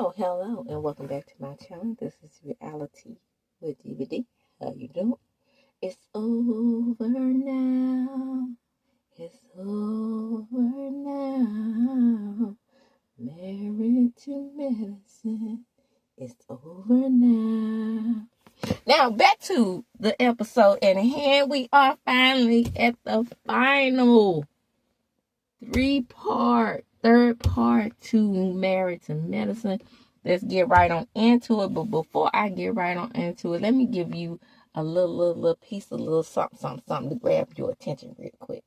Hello, and welcome back to my channel. This is Reality with DVD. How you doing? It's over now. It's over now. Married to medicine. It's over now. Now back to the episode at hand. We are finally at the final third part to Married to Medicine. Let's get right on into it. But before I get right on into it, let me give you a little piece, a little something to grab your attention real quick.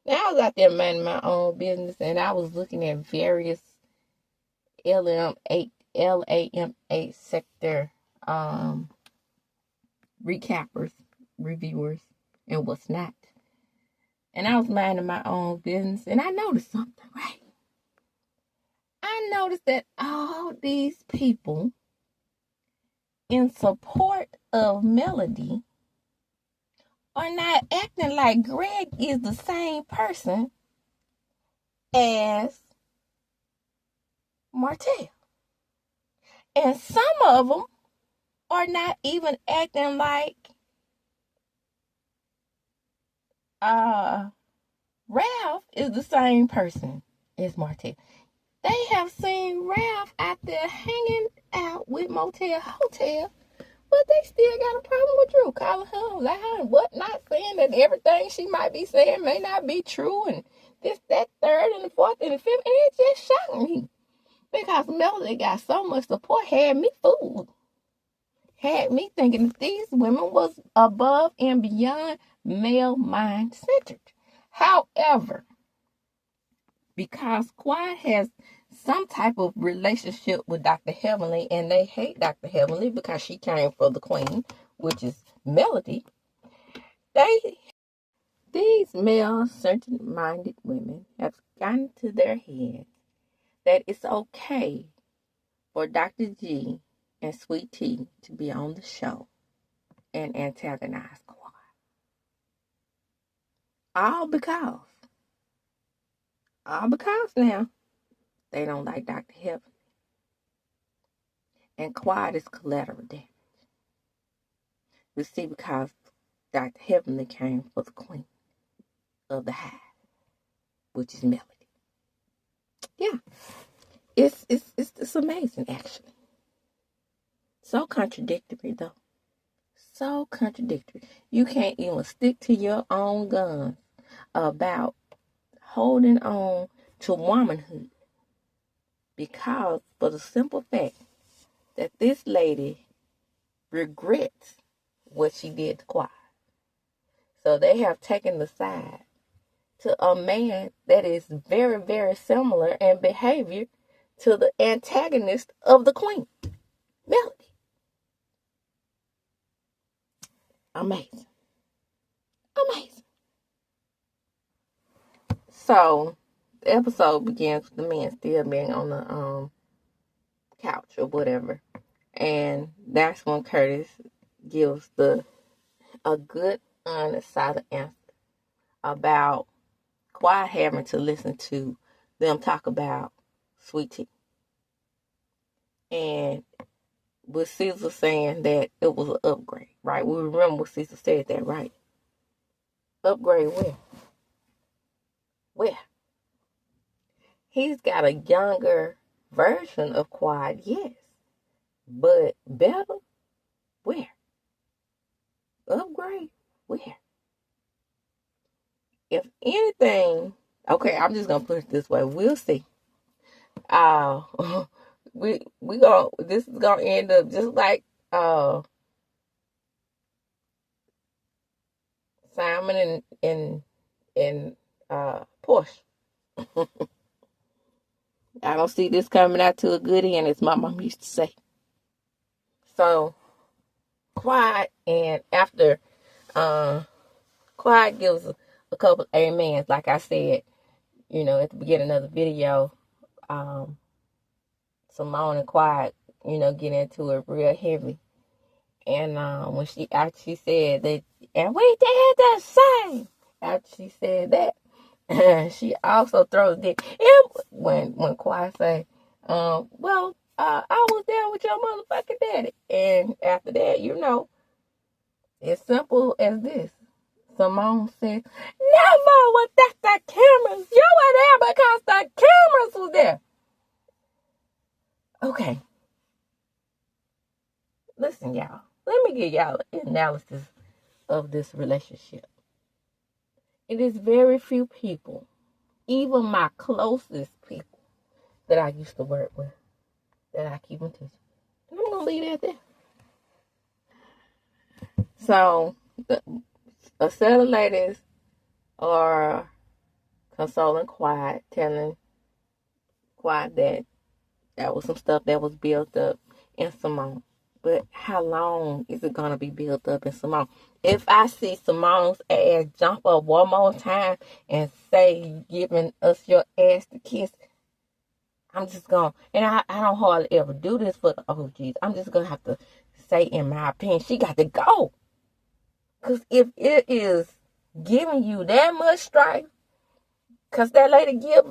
Now, I was out there minding my own business, and I was looking at various LAM8 sector recappers, reviewers, and what's not. And I was minding my own business, and I noticed something, right? I noticed that all these people in support of Melody are not acting like Greg is the same person as Martell. And some of them are not even acting like Ralph is the same person as Martell. They have seen Ralph out there hanging out with Motel Hotel, but they still got a problem with Drew, calling her loud and whatnot, saying that everything she might be saying may not be true, and this, that, third, and the fourth, and the fifth, and it just shocked me. Because Melody got so much support, had me fooled. Had me thinking that these women was above and beyond male mind-centered. However, because Quiet has some type of relationship with Dr. Heavenly, and they hate Dr. Heavenly because she came for the queen, which is Melody. These male-centered-minded women have gotten to their head that it's okay for Dr. G and Sweet Tea to be on the show and antagonize Quiet. All because now they don't like Dr. Heavenly. And Quiet is collateral damage. You see, because Dr. Heavenly came for the queen of the hive, which is Melody. Yeah. It's amazing, actually. So contradictory, though. So contradictory. You can't even stick to your own guns about holding on to womanhood, because for the simple fact that this lady regrets what she did to Quiet. So they have taken the side to a man that is very, very similar in behavior to the antagonist of the queen, Melody. Amazing. So the episode begins with the man still being on the couch or whatever, and that's when Curtis gives a good, honest, solid answer about Quiet having to listen to them talk about Sweet Tea, and with Caesar saying that it was an upgrade, right? We remember what Caesar said that, right? Upgrade where? Where? He's got a younger version of Quiet, yes. But better? Where? Upgrade? Where? If anything, okay, I'm just gonna put it this way. We'll see. This is gonna end up just like Simon and Portia. I don't see this coming out to a good end, as my mom used to say. So Quiet, and after Quiet gives a couple amens, like I said, at the beginning of the video, Simone and Quiet, get into it real heavy. And when she actually said that, and we did the same. After she said that, she also throws it when Quiet say, well, I was there with your motherfucking daddy. And after that, it's simple as this. Simone said, never was that the cameras. You were there because the cameras was there. Okay. Listen, y'all. Let me give y'all an analysis of this relationship. It is very few people, even my closest people that I used to work with, that I keep in touch. And I'm going to leave it at that. So, a set of ladies are consoling Quiet, telling Quiet that was some stuff that was built up in Simone. But how long is it going to be built up in Simone? If I see Simone's ass jump up one more time and say, giving us your ass to kiss, I'm just going to, and I don't hardly ever do this for the OGs. I'm just going to have to say, in my opinion, she got to go. Because if it is giving you that much strife, because that lady give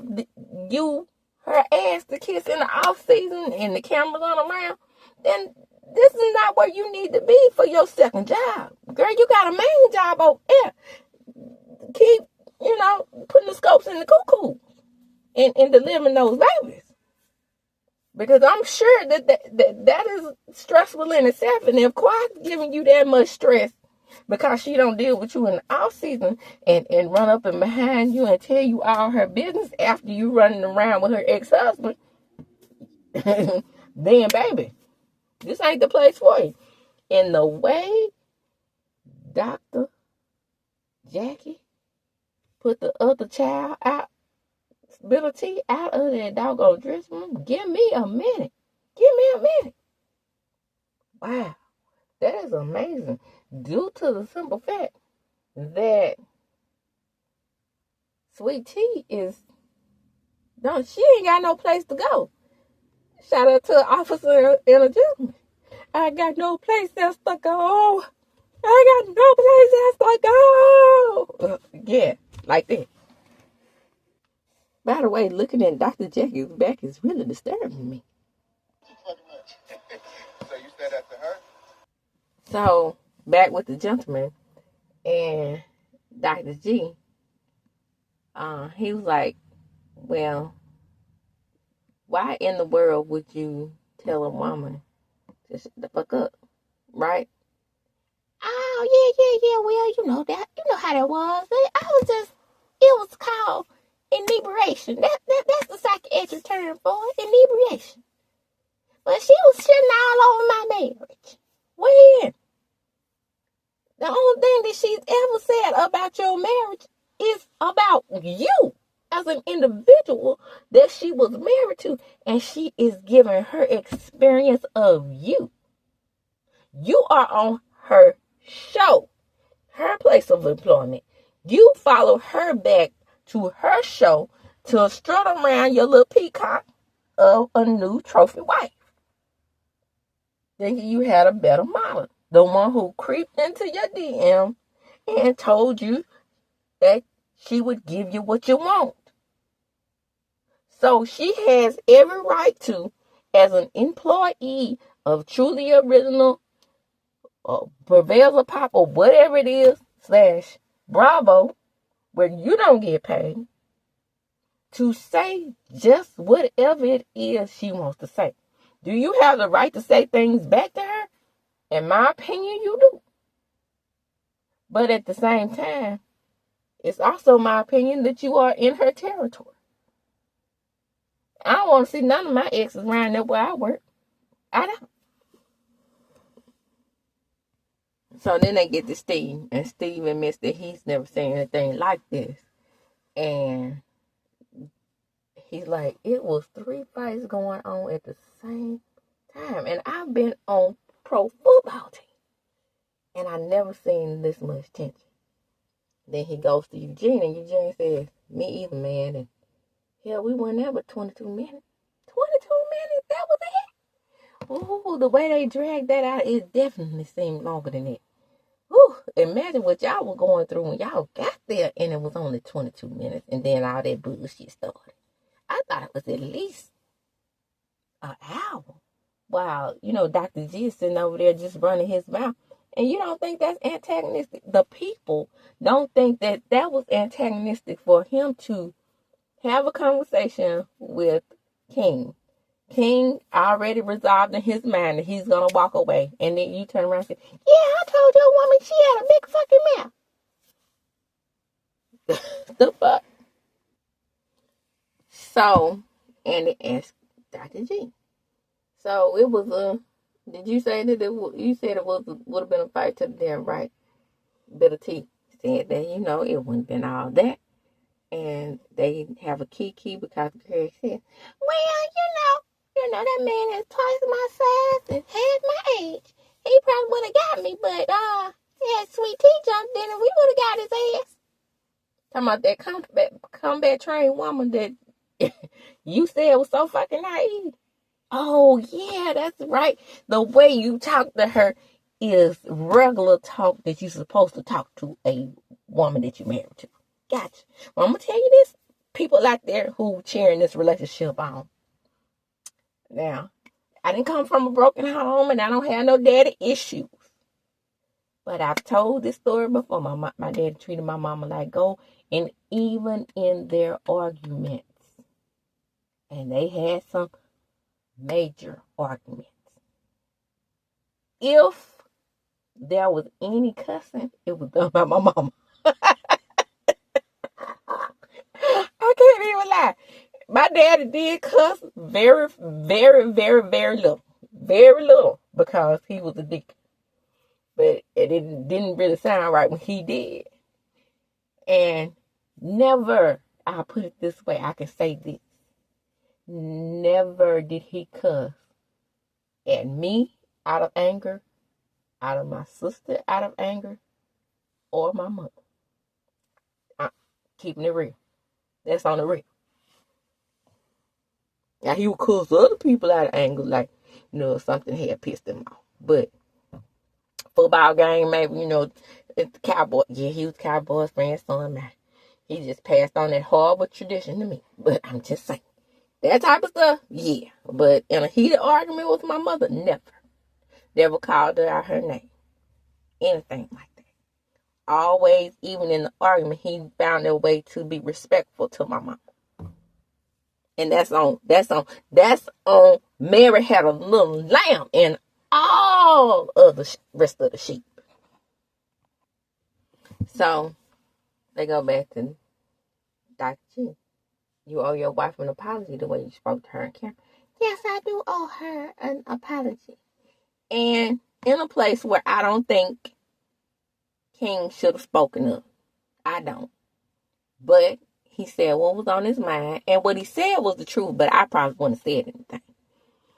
you her ass to kiss in the off season and the cameras on around, then this is not where you need to be for your second job. Girl, you got a main job over there. Keep, putting the scopes in the cuckoo and delivering those babies. Because I'm sure that is stressful in itself. And if Quiet's giving you that much stress because she don't deal with you in the off season and run up and behind you and tell you all her business after you running around with her ex-husband, then baby, this ain't the place for you. And the way Dr. Jackie put the other child out, spit a tea out of that doggone dressing room, give me a minute. Wow, that is amazing. Due to the simple fact that Sweet Tea she ain't got no place to go. Shout out to the officer in a gentleman. I got no place else to go. I got no place else to go. Yeah, like that. By the way, looking at Dr. Jackie's back is really disturbing me. So you said that to her? So, back with the gentleman and Dr. G, he was like, well, why in the world would you tell a woman to shut the fuck up, right? Oh, yeah, well, you know how that was. It was called inebriation. That's the psychiatric term for it, inebriation. But she was shitting all over my marriage. When? The only thing that she's ever said about your marriage is about you as an individual that she was married to, and she is giving her experience of you. You are on her show, her place of employment. You follow her back to her show to strut around your little peacock of a new trophy wife. Thinking you had a better model. The one who creeped into your DM and told you that she would give you what you want. So she has every right to, as an employee of Truly Original, Prevails Pop, or whatever it is, / Bravo, where you don't get paid, to say just whatever it is she wants to say. Do you have the right to say things back to her? In my opinion, you do. But at the same time, it's also my opinion that you are in her territory. I don't want to see none of my exes around there where I work. I don't. So then they get to Steve, and Steve admits that he's never seen anything like this. And he's like, it was 3 fights going on at the same time. And I've been on pro football team. And I never seen this much tension. Then he goes to Eugene, and Eugene says, me either, man. And hell, we weren't there but 22 minutes. 22 minutes? That was it? Ooh, the way they dragged that out, it definitely seemed longer than that. Ooh, imagine what y'all were going through when y'all got there and it was only 22 minutes and then all that bullshit started. I thought it was at least an hour. while, Dr. G is sitting over there just running his mouth. And you don't think that's antagonistic? The people don't think that that was antagonistic for him to have a conversation with King. King already resolved in his mind that he's going to walk away. And then you turn around and say, yeah, I told your woman she had a big fucking mouth. The fuck? So, and it asked Dr. G. So it was did you say that you said it would have been a fight to the death, right? Bitter T said that, it wouldn't have been all that. And they have a key because Craig said, well, that man is twice my size and half my age. He probably would have got me, but he had Sweet Tea jumped in and we would have got his ass. Talking about that combat trained woman that you said was so fucking naive. Oh, yeah, that's right. The way you talk to her is regular talk that you're supposed to talk to a woman that you're married to. Gotcha. Well, I'm going to tell you this. People out there who cheering this relationship on. Now, I didn't come from a broken home and I don't have no daddy issues. But I've told this story before. My dad treated my mama like gold. And even in their arguments, and they had some major arguments, if there was any cussing, it was done by my mama. I can't even lie. My daddy did cuss very, very, very, very little. Very little, because he was a deacon. But it didn't really sound right when he did. And never, I'll put it this way, I can say this. Never did he cuss at me out of anger, out of my sister out of anger, or my mother. I'm keeping it real. That's on the real. Now, he would cuss other people out of anger, like, something had pissed him off. But football game, maybe, it's the Cowboy. Yeah, he was Cowboys' grandson, man. He just passed on that horrible tradition to me. But I'm just saying. That type of stuff, yeah. But in a heated argument with my mother, never. Never called her out her name. Anything like that. Always, even in the argument, he found a way to be respectful to my mama. And that's on Mary Had a Little Lamb and all of the rest of the sheep. So, they go back to Dr. G. You owe your wife an apology the way you spoke to her in camera. Yes, I do owe her an apology. And in a place where I don't think King should have spoken up. I don't. But he said what was on his mind. And what he said was the truth, but I probably wouldn't have said anything.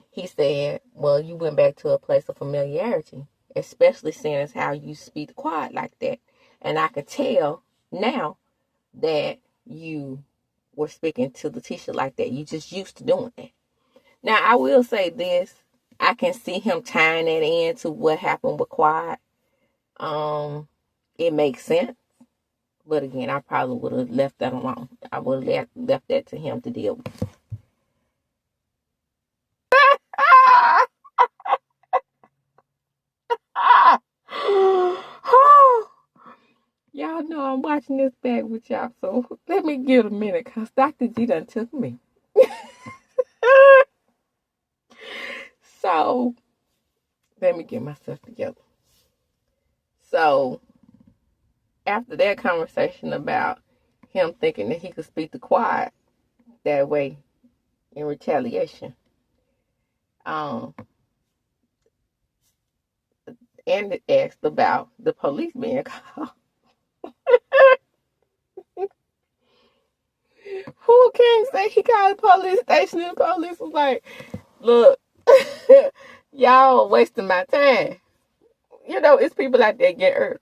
He said, well, you went back to a place of familiarity, especially seeing as how you speak quiet like that. And I could tell now that you were speaking to Letitia like that. You just used to doing that. Now, I will say this. I can see him tying that into what happened with Quiet. It makes sense. But again, I probably would have left that alone. I would have left that to him to deal with. Y'all know I'm watching this back with y'all, so let me give it a minute, because Dr. G done took me. So, let me get myself together. So, after that conversation about him thinking that he could speak to Quiet that way in retaliation, and it asked about the police being called. Who can say he called the police station and the police was like, look, y'all wasting my time. It's people out there getting hurt.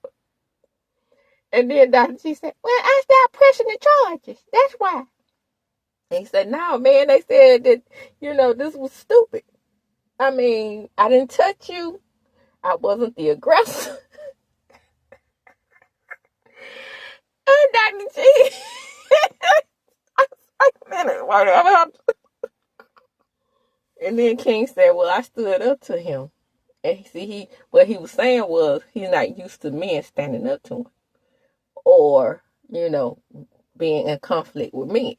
And then Dr. G said, well, I stopped pressing the charges. That's why. And he said, no, man, they said that, this was stupid. I mean, I didn't touch you. I wasn't the aggressor. And Dr. G, wait a minute. And then King said, well, I stood up to him. And what he was saying was he's not used to men standing up to him or, being in conflict with men.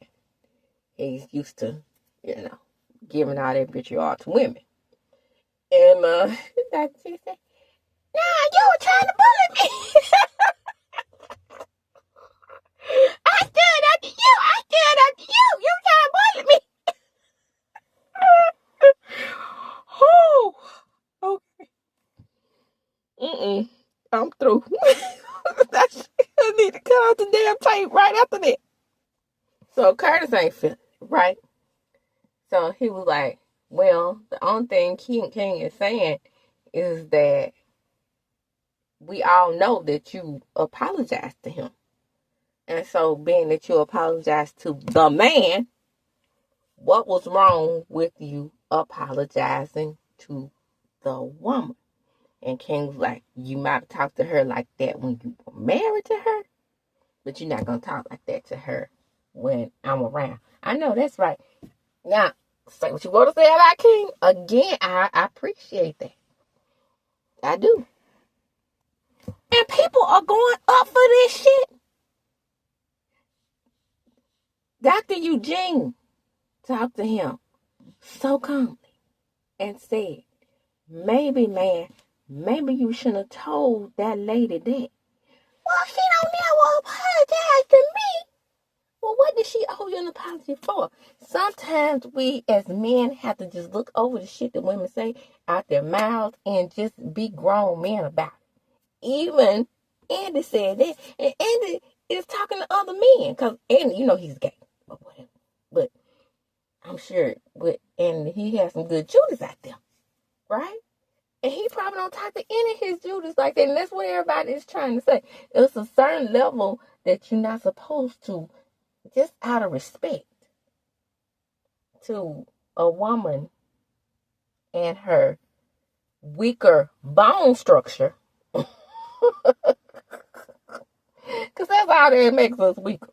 He's used to, giving all that vitriol to women. And she said, nah, you were trying to bully me. I stood up to you. I stood up to you. You trying to bully me. Oh, okay. I'm through. I need to cut out the damn tape right after that. So Curtis ain't feeling it, right? So he was like, well, the only thing King is saying is that we all know that you apologized to him. And so being that you apologized to the man, what was wrong with you apologizing to the woman? And King was like, you might have talked to her like that when you were married to her, but you're not going to talk like that to her when I'm around. I know, that's right. Now, say what you want to say about King. Again, I appreciate that. I do. And people are going up for this shit. Dr. Eugene talked to him so calmly and said, maybe you shouldn't have told that lady that. Well, she don't never apologize to me. Well, what did she owe you an apology for? Sometimes we as men have to just look over the shit that women say out their mouths and just be grown men about it. Even Andy said that. And Andy is talking to other men. Because Andy, he's gay. Or whatever. But I'm sure and he has some good Judas out there. Right? And he probably don't talk to any of his Judas like that. And that's what everybody is trying to say. There's a certain level that you're not supposed to, just out of respect to a woman and her weaker bone structure. Because that's all that makes us weaker.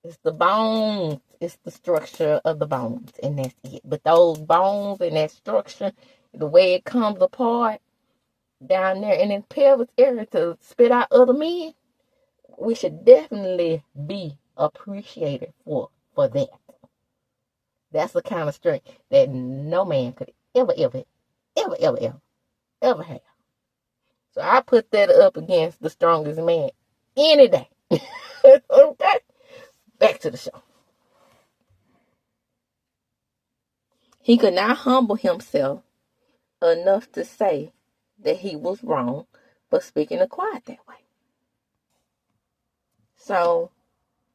It's the bones. It's the structure of the bones. And that's it. But those bones and that structure, the way it comes apart down there in the pelvis area to spit out other men, we should definitely be appreciated for that. That's the kind of strength that no man could ever have. So I put that up against the strongest man any day. Okay? Back to the show. He could not humble himself enough to say that he was wrong for speaking to quiet that way. So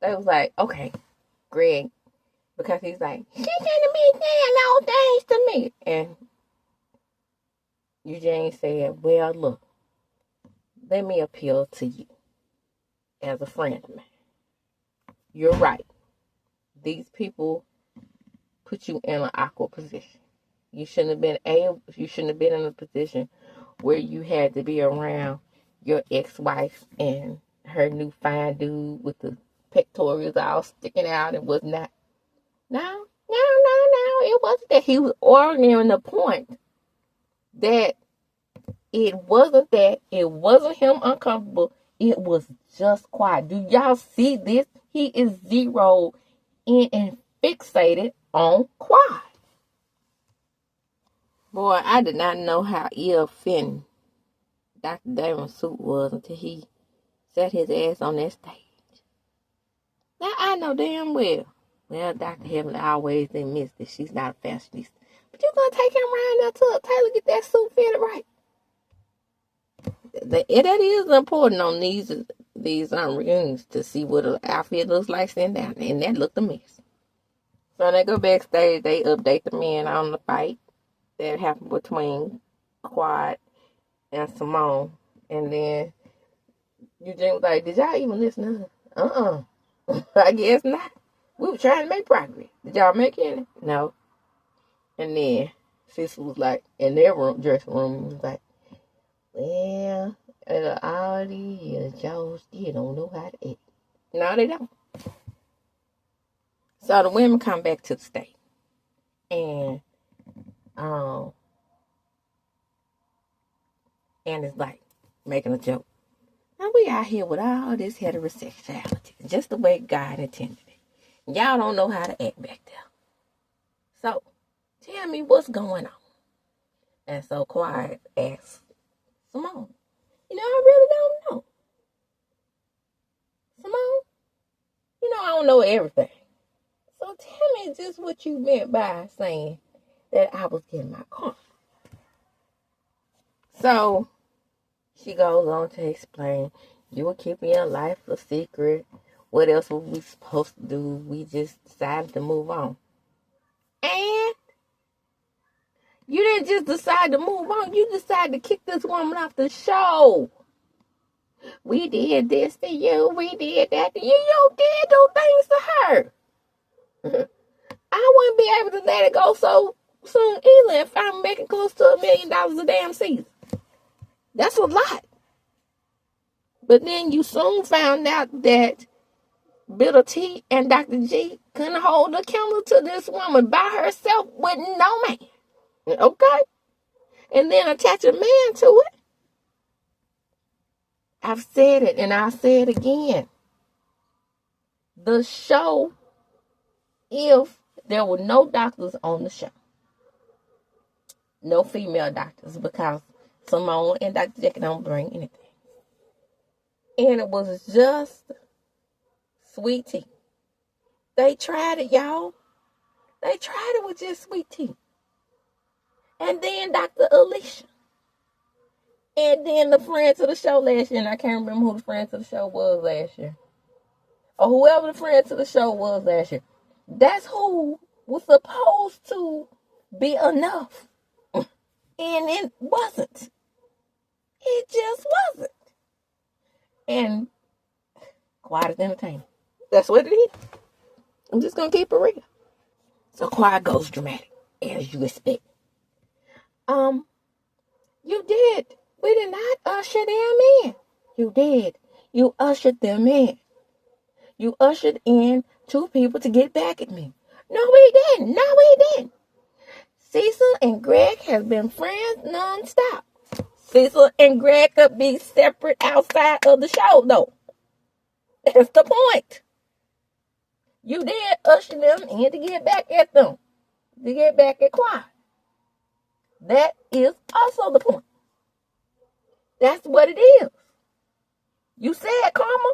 they was like, okay, Greg, because he's like, she shouldn't be saying no things to me. And Eugene said, well, look, let me appeal to you as a friend of mine. You're right. These people put you in an awkward position. You shouldn't have been in a position where you had to be around your ex-wife and her new fine dude with the pectorals all sticking out and whatnot. No. It wasn't that. He was arguing the point that it wasn't that. It wasn't him uncomfortable. It was just quiet. Do y'all see this? He is zeroed in and fixated on quiet. Boy, I did not know how ill-fitting Dr. Damon's suit was until he sat his ass on that stage. Now, I know damn well Dr. Heaven always admits that she's not a fashionista. But you're going to take him around there to Taylor, get that suit fitted right. That is important on these reunions to see what an outfit looks like sitting down. And that looked a mess. So they go backstage, they update the men on the fight that happened between Quad and Simone. And then Eugene was like, did y'all even listen to her? I guess not. We were trying to make progress. Did y'all make any? No. And then Sister was like, in their dressing room, was like, well, all these years, y'all still don't know how to act. No, they don't. So the women come back to the stage. And And it's like making a joke. Now we out here with all this heterosexuality, just the way God intended it. Y'all don't know how to act back there. So tell me what's going on. And so Quiet asked Simone, I really don't know. Simone, I don't know everything. So tell me just what you meant by saying that I was getting my car. So she goes on to explain, you were keeping your life a secret. What else were we supposed to do? We just decided to move on. And you didn't just decide to move on. You decided to kick this woman off the show. We did this to you. We did that to you. You did those things to her. I wouldn't be able to let it go so soon either if I'm making close to $1 million a damn season. That's a lot. But then you soon found out that Bitter T and Dr. G couldn't hold a candle to this woman by herself with no man. Okay? And then attach a man to it. I've said it and I'll say it again. The show, if there were no doctors on the show, no female doctors, because Simone and Dr. Jackie don't bring anything. And it was just sweet tea. They tried it, y'all. They tried it with just sweet tea. And then Dr. Alicia. And then the friend to the show last year. And I can't remember who the friend to the show was last year. Or whoever the friend to the show was last year. That's who was supposed to be enough. And it wasn't. It just wasn't. And Quiet is entertaining. That's what it is. I'm just going to keep it real. So Quiet goes dramatic, as you expect. You did. We did not usher them in. You did. You ushered them in. You ushered in 2 people to get back at me. No, we didn't. No, we didn't. Cecil and Greg have been friends nonstop. Cecil and Greg could be separate outside of the show, though. That's the point. You did usher them in to get back at them. To get back at Quiet. That is also the point. That's what it is. You said karma.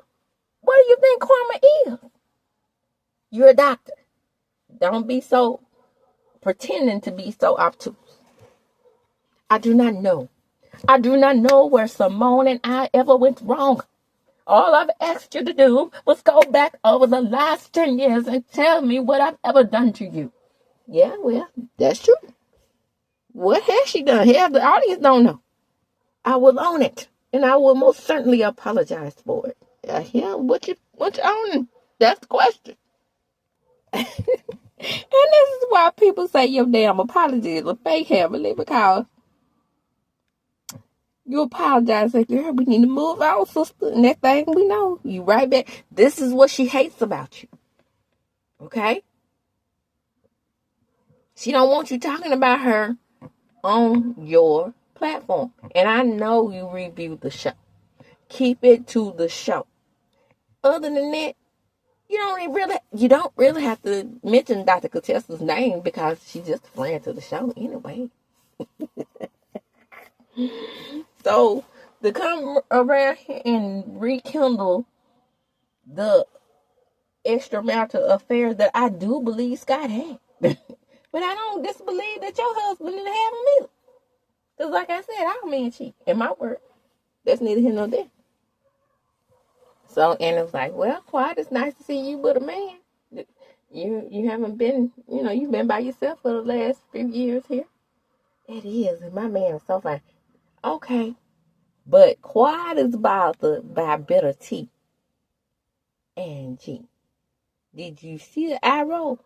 What do you think karma is? You're a doctor. Don't be so pretending to be so obtuse. I do not know. I do not know where Simone and I ever went wrong. All I've asked you to do was go back over the last 10 years and tell me what I've ever done to you. Yeah, well, that's true. What has she done? Half the audience don't know. I will own it. And I will most certainly apologize for it. Yeah, what you owning? That's the question. And this is why people say your damn apologies are fake heavily, because you apologize like, girl, we need to move on, sister. And next thing we know, you right back. This is what she hates about you. Okay? She don't want you talking about her on your platform. And I know you reviewed the show. Keep it to the show. Other than that, you don't really have to mention Dr. Contessa's name, because she's just a friend to the show anyway. So to come around here and rekindle the extramarital affairs that I do believe Scott had. But I don't disbelieve that your husband didn't have them either. Because like I said, I don't mean cheat. In my word, that's neither here nor there. So, and it's like, well, Quiet, it's nice to see you with a man. You haven't been, you've been by yourself for the last few years here. It is, and my man is so fine. Okay, but Quiet is bothered by Bitter T and G. Did you see the eye roll?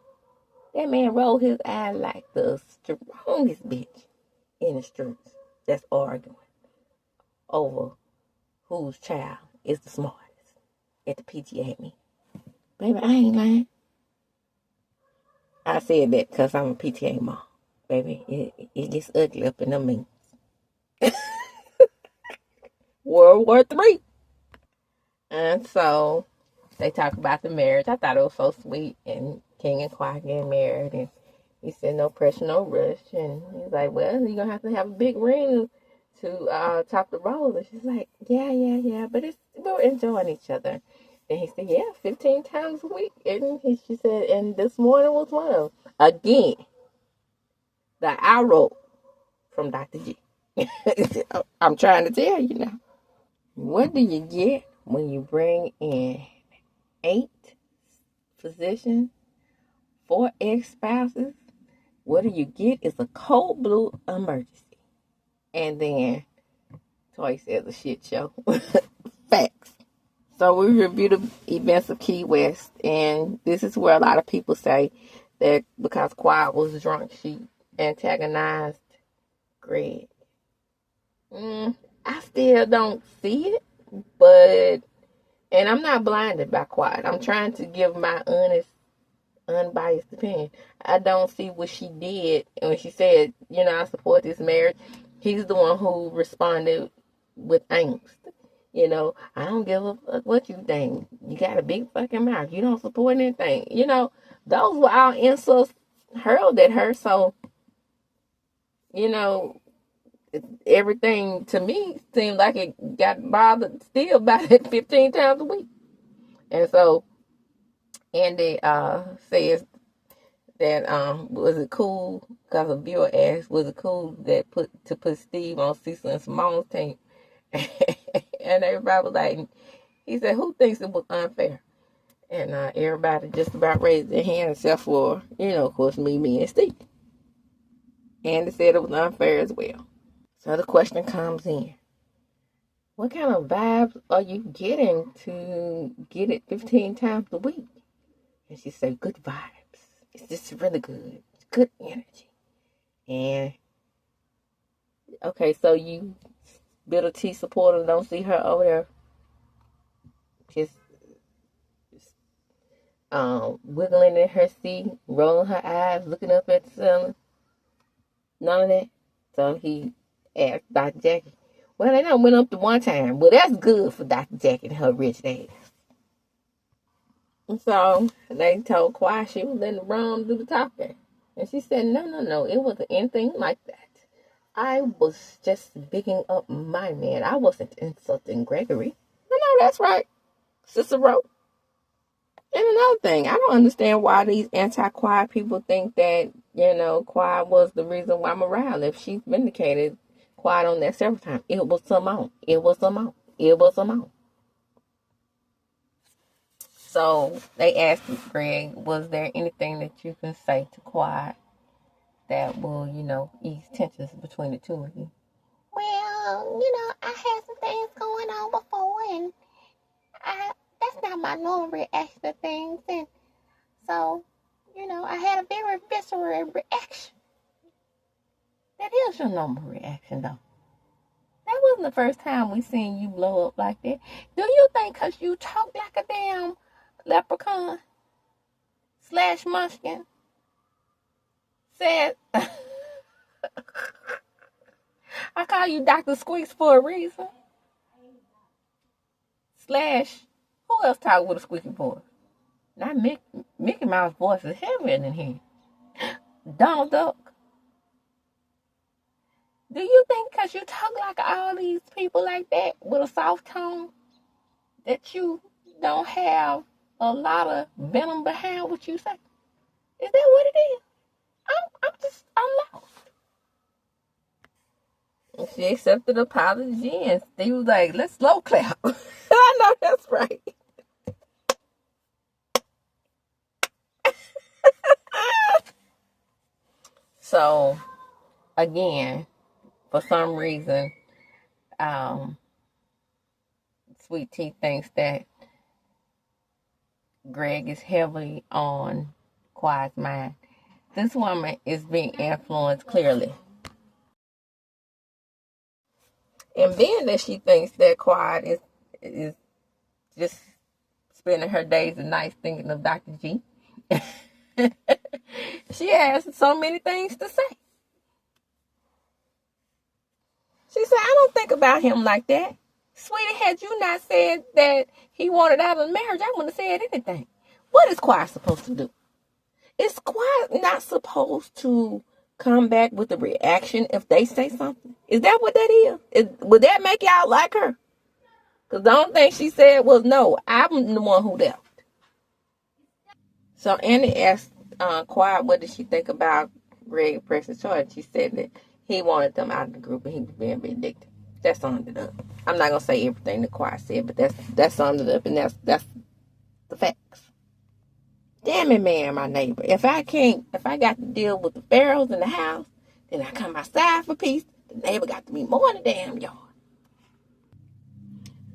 That man rolled his eye like the strongest bitch in the streets that's arguing over whose child is the smartest at the PTA meeting. Baby, I ain't lying. I said that because I'm a PTA mom. baby, it gets ugly up in them means. World War III. And so they talk about the marriage. I thought it was so sweet. And King and Quiet getting married. And he said, no pressure, no rush. And he's like, well, you're going to have a big ring to top the rose. And she's like, yeah. But we're enjoying each other. And he said, yeah, 15 times a week. And she said, and this morning was one of them. Again, that I wrote from Dr. G. I'm trying to tell you now. What do you get when you bring in 8 physicians, 4 ex-spouses? What do you get is a cold blue emergency. And then Toy says a shit show. Facts. So we review the events of Key West, and this is where a lot of people say that because Quiet was drunk, she antagonized Greg. I still don't see it, but, and I'm not blinded by Quiet. I'm trying to give my honest, unbiased opinion. I don't see what she did. And when she said, I support this marriage, he's the one who responded with angst. I don't give a fuck what you think. You got a big fucking mouth. You don't support anything. Those were all insults hurled at her. So, everything to me seemed like it got bothered still about it 15 times a week. And so Andy says that was it cool, because a viewer asked, was it cool that put Steve on Cecil and Simone's team? And everybody was like, he said, who thinks it was unfair? And everybody just about raised their hand except for, of course, me and Steve. And they said it was unfair as well. So the question comes in. What kind of vibes are you getting to get it 15 times a week? And she said, good vibes. It's just really good. It's good energy. And, okay, so you Bitter T supporters don't see her over there just wiggling in her seat, rolling her eyes, looking up at the ceiling. None of that. So he asked Dr. Jackie. Well, they done went up to one time. Well, that's good for Dr. Jackie and her rich ass. And so they told Quiet she was letting the rum do the talking. And she said, no, it wasn't anything like that. I was just bigging up my man. I wasn't insulting Gregory. No, that's right, Sister wrote. And another thing, I don't understand why these anti-Quiet people think that, Quiet was the reason why I'm around. If she's vindicated Quiet on that several times, it was Simone. So they asked Greg, was there anything that you can say to Quiet that will, ease tensions between the two of you? Well, I had some things going on before, and that's not my normal reaction to things, and so, I had a very visceral reaction. That is your normal reaction, though. That wasn't the first time we seen you blow up like that. Do you think because you talk like a damn leprechaun / munchkin said, I call you Dr. Squeaks for a reason? / who else talk with a squeaky voice? Not Mickey Mouse voice is heavier than him. Donald Duck. Do you think because you talk like all these people like that with a soft tone that you don't have a lot of venom behind what you say? Is that what it is? I'm lost. And she accepted the apology, and Steve was like, let's slow clap. I know that's right. So, again, for some reason, Sweet Tea thinks that Greg is heavily on Quiet's mind. This woman is being influenced clearly. And being that she thinks that Quiet is just spending her days and nights thinking of Dr. G, she has so many things to say. think about him like that. Sweetie, had you not said that he wanted out of the marriage, I wouldn't have said anything. What is Quiet supposed to do? Is Quiet not supposed to come back with a reaction if they say something? Is that what that is? Would that make y'all like her? Because the only thing she said was, no, I'm the one who left. So Annie asked Quiet what did she think about Greg pressing charge. She said that he wanted them out of the group and he was being vindictive. That summed it up. I'm not gonna say everything that Quiet said, but that summed it up, and that's the facts. Damn it, man, my neighbor. If I got to deal with the pharaohs in the house, then I come outside for peace. The neighbor got to be more in the damn yard.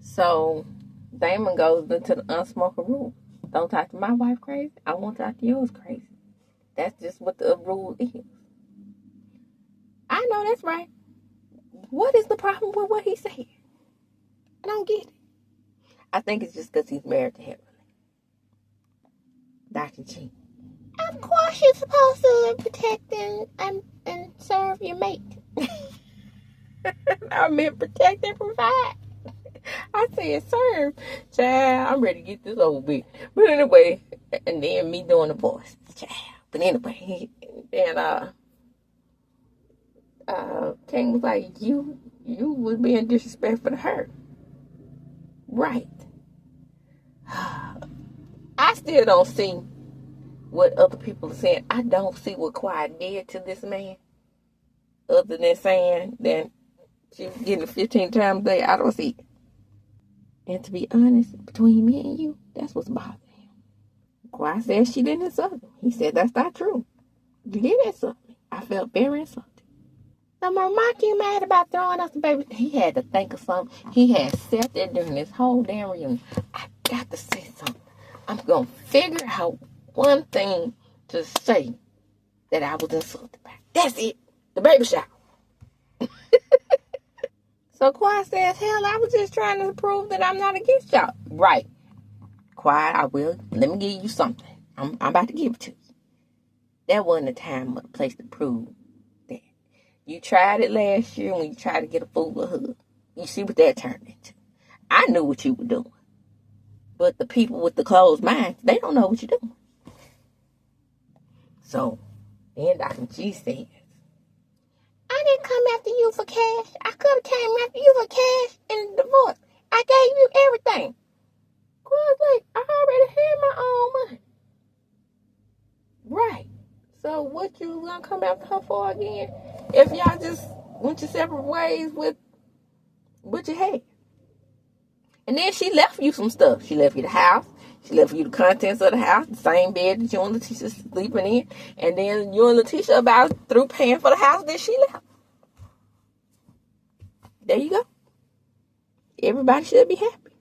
So Damon goes into the unspoken rule. Don't talk to my wife crazy. I won't talk to yours crazy. That's just what the rule is. I know that's right. What is the problem with what he said? I don't get it. I think it's just because he's married to Heavenly. Dr. G. Of course you're supposed to protect and serve your mate. I meant protect and provide. I said serve. Child, I'm ready to get this over with. But anyway, and then me doing the voice. Child. But anyway, then King was like, you was being disrespectful to her. Right. I still don't see what other people are saying. I don't see what Quiet did to this man. Other than saying that she was getting 15 times a day. I don't see it. And to be honest, between me and you, that's what's bothering him. Quiet said she didn't insult him. He said that's not true. You did insult me. I felt very insulted. The Mark you mad about throwing us the baby. He had to think of something. He had sat there during this whole damn reunion. I got to say something. I'm going to figure out one thing to say that I was insulted by. That's it. The baby shower. So Quiet says, hell, I was just trying to prove that I'm not against y'all. Right. Quiet, I will. Let me give you something. I'm about to give it to you. That wasn't a time or a place to prove that. You tried it last year when you tried to get a fool a hug. You see what that turned into. I knew what you were doing. But the people with the closed minds, they don't know what you're doing. So, then Dr. G says, I didn't come after you for cash. I could have came after you for cash in the divorce. I gave you everything. Quiet's like, I already had my own money. Right. So what you gonna come after her for again? If y'all just went your separate ways with what you had. And then she left you some stuff. She left you the house. She left you the contents of the house, the same bed that you and Letitia sleeping in. And then you and Letitia about through paying for the house that she left. There you go. Everybody should be happy.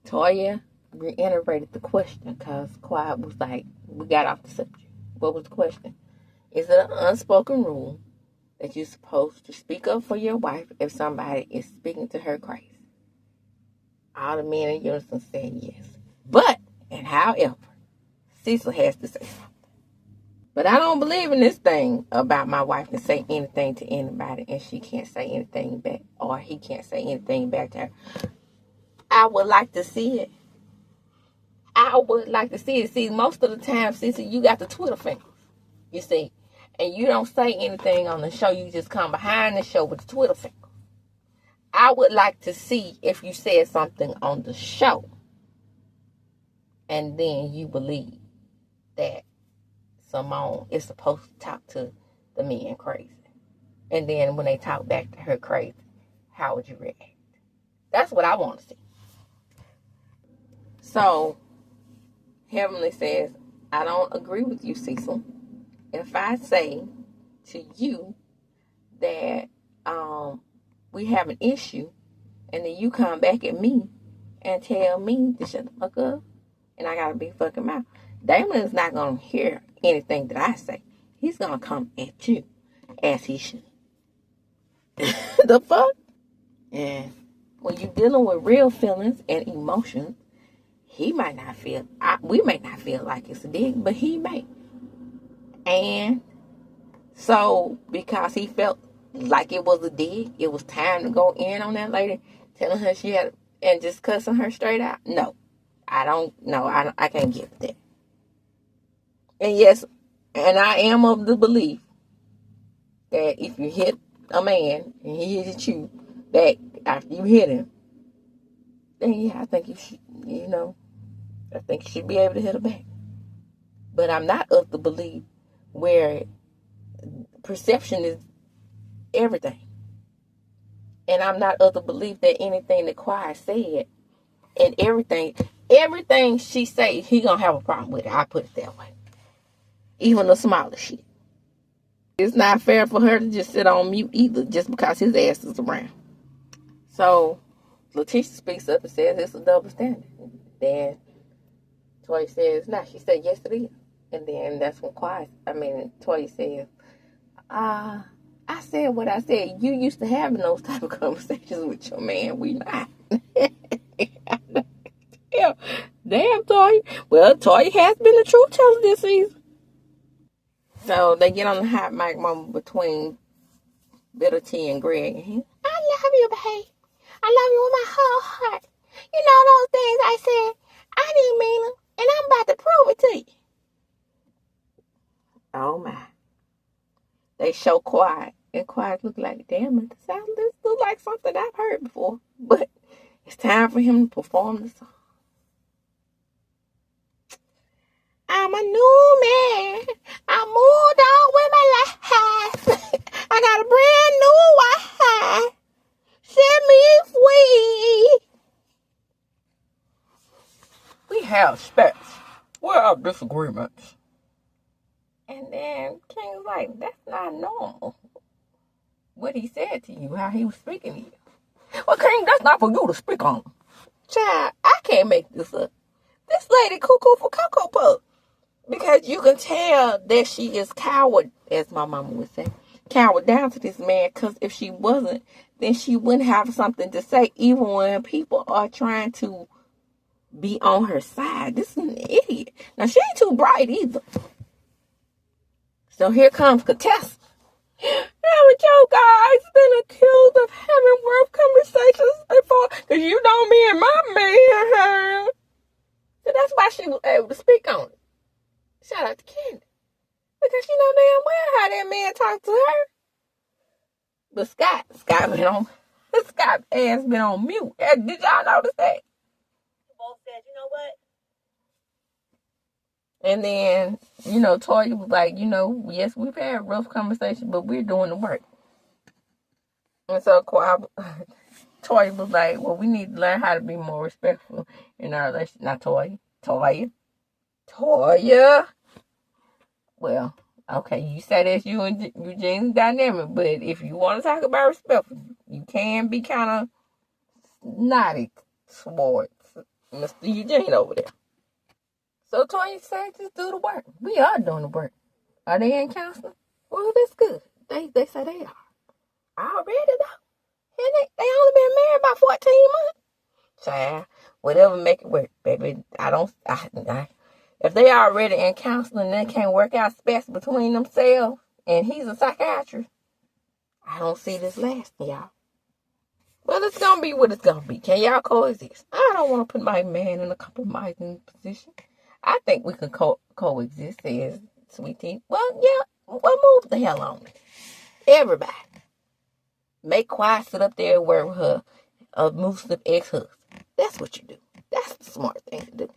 Toya reiterated the question because Quiet was like, we got off the subject. What was the question? Is it an unspoken rule that you're supposed to speak up for your wife if somebody is speaking to her crazy? All the men in unison said yes. But, and however, Cecil has to say something. But I don't believe in this thing about my wife can say anything to anybody and she can't say anything back, or he can't say anything back to her. I would like to see it. I would like to see it. See, most of the time, Cecil, you got the Twitter fingers, you see. And you don't say anything on the show. You just come behind the show with the Twitter fingers. I would like to see if you said something on the show and then you believe that Simone is supposed to talk to the men crazy. And then when they talk back to her crazy, how would you react? That's what I want to see. So, Heavenly says, I don't agree with you, Cecil. If I say to you that we have an issue, and then you come back at me and tell me to shut the fuck up, and I gotta be fucking mouth, Damon is not gonna hear anything that I say. He's gonna come at you as he should. The fuck? And when you're dealing with real feelings and emotions, he might not feel, we may not feel like it's a dig, but he may. And so, because he felt like it was a dig. It was time to go in on that lady, telling her she had, and just cussing her straight out. No, I can't give that. And yes, and I am of the belief that if you hit a man and he hits you back after you hit him, then yeah, I think you should, I think you should be able to hit her back. But I'm not of the belief where perception is everything. And I'm not of the belief that anything that Quiet said and everything she say, he gonna have a problem with it. I put it that way. Even the smallest shit. It's not fair for her to just sit on mute either, just because his ass is around. So Letitia speaks up and says it's a double standard. Then Toy says, nah, she said yes it is. And then that's when Toy says, I said what I said. You used to having those type of conversations with your man. We not. Damn, Toy. Well, Toy has been the truth teller this season. So they get on the hot mic moment between Bitter T and Greg. I love you, babe. I love you with my whole heart. You know those things I said, I didn't mean them, and I'm about to prove it to you. Oh my. They show Quiet, and Quiet look like, damn it, this look like something I've heard before. But it's time for him to perform the song. I'm a new man. I moved on with my life. I got a brand new wife. Set me free. We have spats. Where are disagreements? And then King's like, that's not normal. What he said to you, how he was speaking to you. Well, King, that's not for you to speak on. Child, I can't make this up. This lady cuckoo for Cocoa Puff. Because you can tell that she is coward, as my mama would say. Coward down to this man. Because if she wasn't, then she wouldn't have something to say. Even when people are trying to be on her side. This is an idiot. Now, she ain't too bright either. So here comes Contessa. Haven't you guys been accused of having rough conversations before? Because you know me and my man. So that's why she was able to speak on it. Shout out to Candy. Because she know damn well how that man talked to her. But Scott been on, Scott ass been on mute. Did y'all notice that? Both said, you know what? And then, Toya was like, yes, we've had rough conversations, but we're doing the work. And so Toya was like, well, we need to learn how to be more respectful in our relationship. Not Toya. Well, okay, you said that's you and Eugene's dynamic, but if you want to talk about respectful, you can be kind of snotty towards Mr. Eugene over there. So Toya said, just do the work. We are doing the work. Are they in counseling? Well, that's good. They say they are. Already though. And they only been married about 14 months. Child, whatever make it work, baby. If they already in counseling and they can't work out space between themselves, and he's a psychiatrist, I don't see this lasting, y'all. Well, it's going to be what it's going to be. Can y'all coexist? I don't want to put my man in a compromising position. I think we can coexist, says Sweet Tea. Well, yeah, well, move the hell on it. Everybody. Make Quiet sit up there and wear her abusive ex-husband. That's what you do. That's the smart thing to do.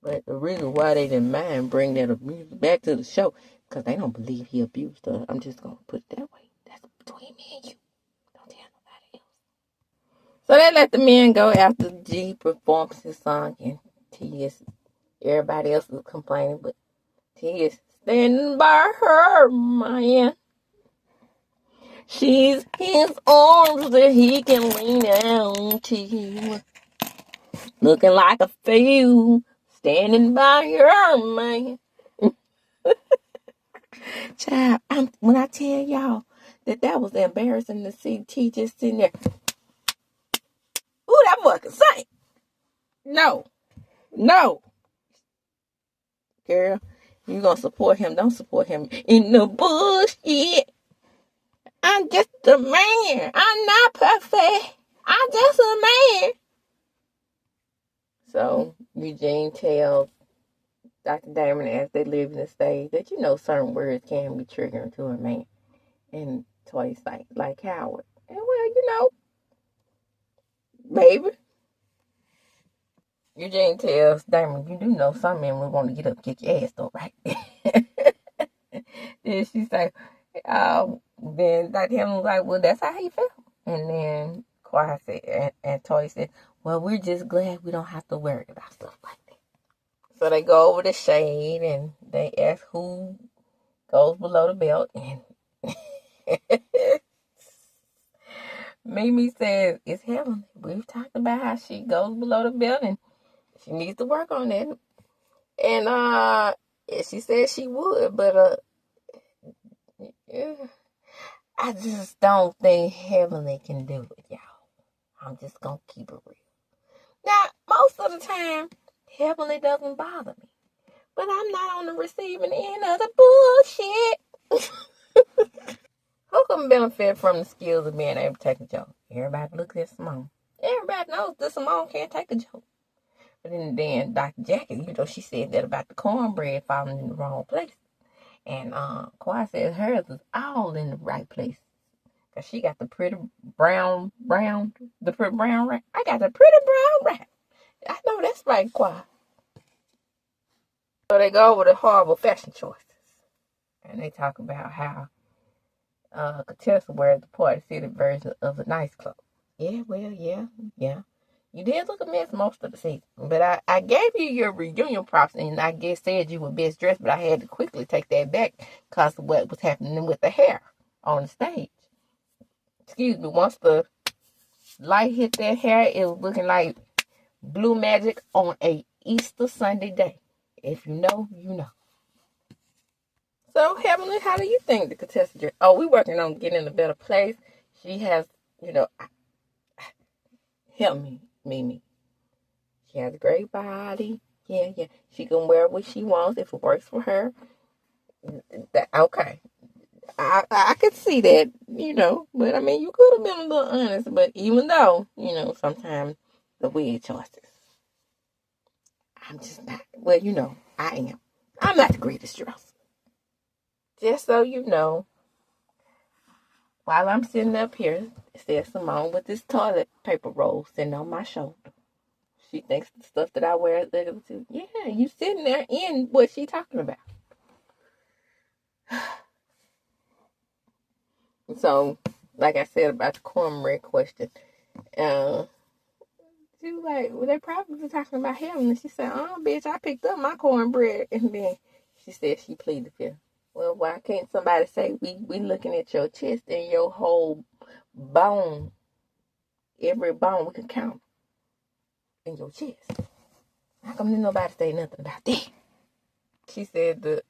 But the reason why they didn't mind bring that abuse back to the show, because they don't believe he abused her. I'm just going to put it that way. That's between me and you. Don't tell nobody else. So they let the men go after G performs his song, and everybody else is complaining, but T is standing by her, man. She's his arms that he can lean on to. Looking like a fool. Standing by your man. Child, when I tell y'all that was embarrassing to see T just sitting there. Ooh, that fucking sing. No. Girl, you gonna support him. Don't support him in the bullshit. I'm just a man. I'm not perfect. I'm just a man. So Eugene tells Dr. Damon as they live in the stage that certain words can be triggering to a man. And Toy's like Howard. And well, baby. Eugene tells Damon, you do know some men will want to get up and kick your ass though, right? Then she's like, then Dr. Hammond was like, well, that's how he felt. And then Quiet said, and Toy said, well, we're just glad we don't have to worry about stuff like that. So they go over the shade and they ask who goes below the belt. And Mimi says, it's Helen. We've talked about how she goes below the belt and she needs to work on that. And she said she would, but yeah. I just don't think Heavenly can do it, y'all. I'm just gonna keep it real. Now, most of the time, Heavenly doesn't bother me. But I'm not on the receiving end of the bullshit. Who can benefit from the skills of being able to take a joke? Everybody looks at Simone. Everybody knows that Simone can't take a joke. But then Dr. Jackie, she said that about the cornbread falling in the wrong place. And Kawhi says hers is all in the right place. Because she got the pretty brown wrap. I got the pretty brown wrap. I know that's right, Kawhi. So they go over the horrible fashion choices. And they talk about how Contessa wears the Party City version of a nice clothes. Yeah, well, yeah. You did look a mess most of the season. But I gave you your reunion props and I guess said you were best dressed, but I had to quickly take that back because of what was happening with the hair on the stage. Excuse me, once the light hit that hair, it was looking like blue magic on a Easter Sunday day. If you know, you know. So, Heavenly, how do you think the contestant dress? Oh, we're working on getting in a better place. She has, help me, Mimi. She has a great body. Yeah. She can wear what she wants if it works for her. Okay. I could see that, but I mean, you could have been a little honest, but even though, sometimes the wig choices, I'm just not, well, I am. I'm not the greatest dresser. Just so you know, while I'm sitting up here, there's Simone with this toilet paper roll sitting on my shoulder. She thinks the stuff that I wear is legal too. Yeah, you sitting there in what she talking about. So, like I said about the cornbread question, she was like, well, they probably talking about him. And she said, oh, bitch, I picked up my cornbread. And then she said she pleaded the fifth. Well, why can't somebody say we looking at your chest and your whole bone, every bone we can count in your chest? How come didn't nobody say nothing about that? She said the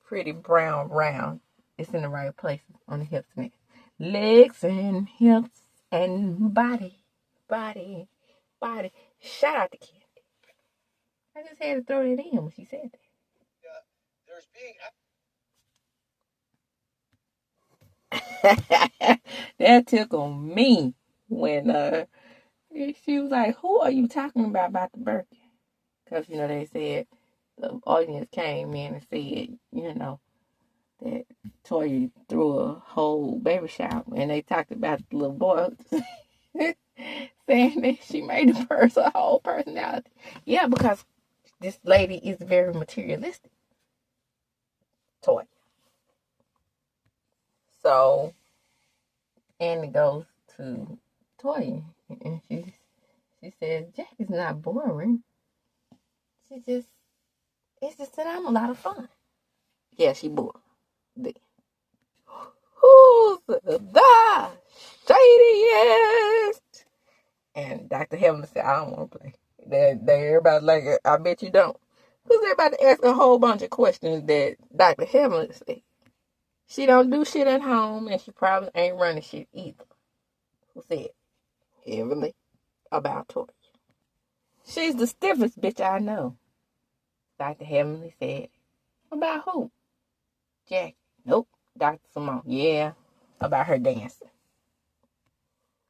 pretty brown round is in the right places on the hips and legs and hips and body. Shout out to Candy. I just had to throw that in when she said that. That tickled me when she was like, who are you talking about the birthday? Because, they said the audience came in and said, that Toya threw a whole baby shower. And they talked about the little boy saying that she made the person a whole personality. Yeah, because this lady is very materialistic. Toya. So, Annie goes to Toya and she says, Jack is not boring. It's just that I'm a lot of fun. Yeah, she bored. Who's the shadiest? And Dr. Heaven said, I don't want to play. Everybody like, I bet you don't. Because they're about to ask a whole bunch of questions that Dr. Heaven said. She don't do shit at home, and she probably ain't running shit either. Who said? Heavenly about Toya. She's the stiffest bitch I know. Dr. Heavenly said. About who? Jackie. Nope. Dr. Simone. Yeah, about her dancing.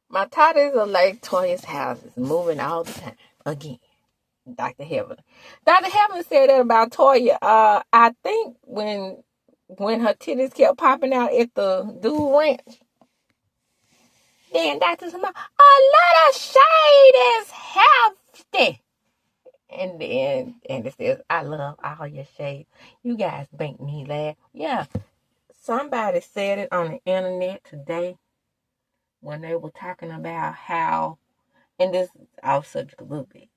My titties are like Toya's houses, moving all the time. Again, Dr. Heaven. Dr. Heaven said that about Toya. I think when her titties kept popping out at the dude ranch, then Dr. Simone, a lot of shade is hefty. And then it says, I love all your shade. You guys make me laugh. Yeah, somebody said it on the internet today when they were talking about how, and this is off subject a little bit,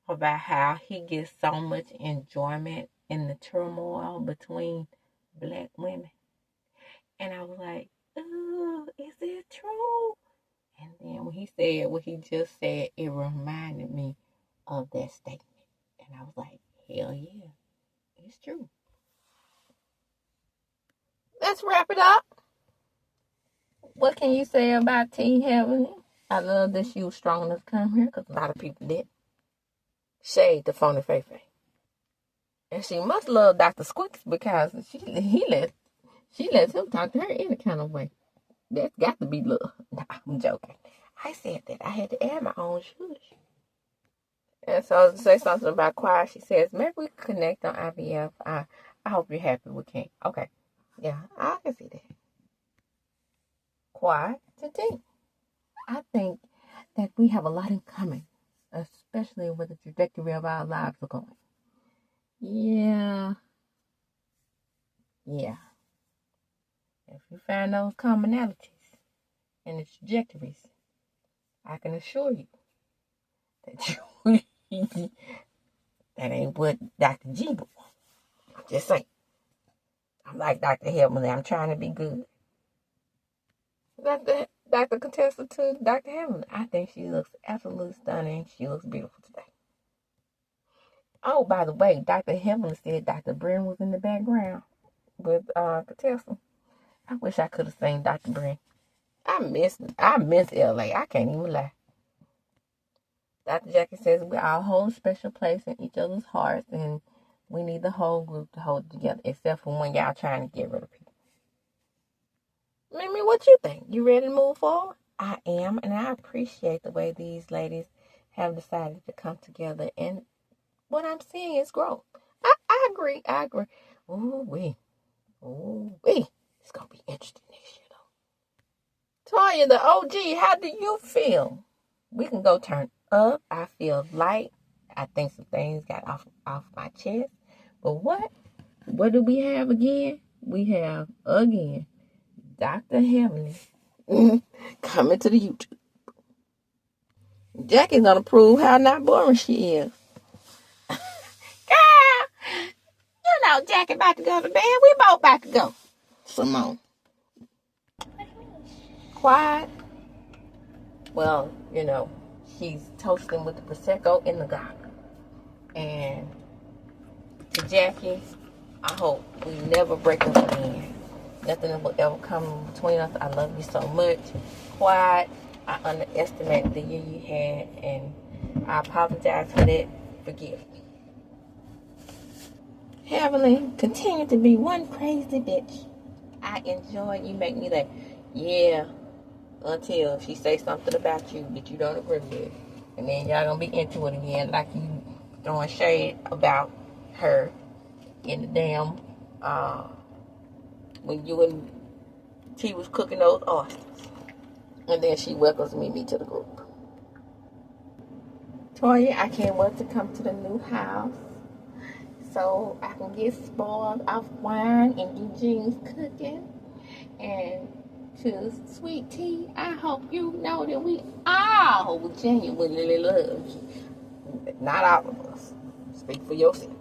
about how he gets so much enjoyment in the turmoil between black women. And I was like, oh, is it true? And then when he said what he just said, it reminded me of that statement. And I was like, hell yeah, it's true. Let's wrap it up. What can you say about T Heavenly? I love that she was strong enough to come here because a lot of people did. Shade the phony Fei Fei. And she must love Dr. Squeaks because she lets him talk to her any kind of way. That's got to be love. Nah, I'm joking. I said that. I had to add my own shush. And so to say something about choir, she says, maybe we can connect on IVF. I hope you're happy we can. Okay. Yeah, I can see that. Choir to T. I think that we have a lot in common, especially with the trajectory of our lives are going. Yeah. If you find those commonalities and the trajectories, I can assure you that that ain't what Dr. G would want. I'm just saying. I'm like Dr. Heavenly. I'm trying to be good. Dr. Contessa to Dr. Heavenly. I think she looks absolutely stunning. She looks beautiful today. Oh, by the way, Dr. Heavenly said Dr. Brin was in the background with Contessa. I wish I could have seen Dr. Brin. I miss LA. I can't even lie. Dr. Jackie says we all hold a special place in each other's hearts, and we need the whole group to hold it together, except for when y'all trying to get rid of people. Mimi, what you think? You ready to move forward? I am, and I appreciate the way these ladies have decided to come together, and what I'm seeing is growth. I agree. Ooh-wee. It's going to be interesting this year, though. Toya, the OG, how do you feel? We can go turn up. I feel light. I think some things got off my chest. But what do we have again? We have, again, Dr. Heavenly coming to the YouTube. Jackie's going to prove how not boring she is. Girl, you know Jackie about to go to bed. We both about to go. Simone. Quiet. Well, you know, she's toasting with the Prosecco in the goblet. And to Jackie, I hope we never break up again. Nothing will ever come between us. I love you so much. Quiet. I underestimated the year you had, and I apologize for that. Forgive me. Heavenly, continue to be one crazy bitch. I enjoy you. Make me laugh. Yeah. Until she say something about you that you don't agree with. And then y'all gonna be into it again like you throwing shade about her in the damn when you and T was cooking those oysters. And then she welcomes me to the group. Toya, I can't wait to come to the new house so I can get spoiled off wine and Eugene's cooking. And to Sweet Tea, I hope you know that we all genuinely love you. Not all of us. Speak for yourself.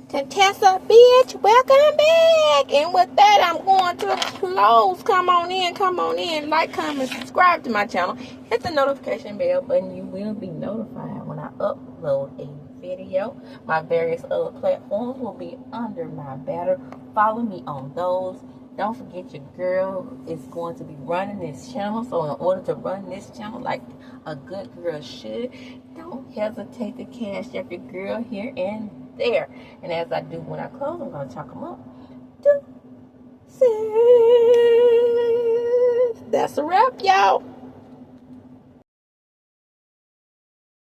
Contessa, bitch, welcome back. And with that, I'm going to close. Come on in. Like, comment, subscribe to my channel. Hit the notification bell button. You will be notified when I upload a video. My various other platforms will be under my banner. Follow me on those. Don't forget your girl is going to be running this channel. So in order to run this channel like a good girl should, don't hesitate to cash up your girl here and there. And as I do when I close, I'm going to chalk them up. 2, 6. That's a wrap, y'all.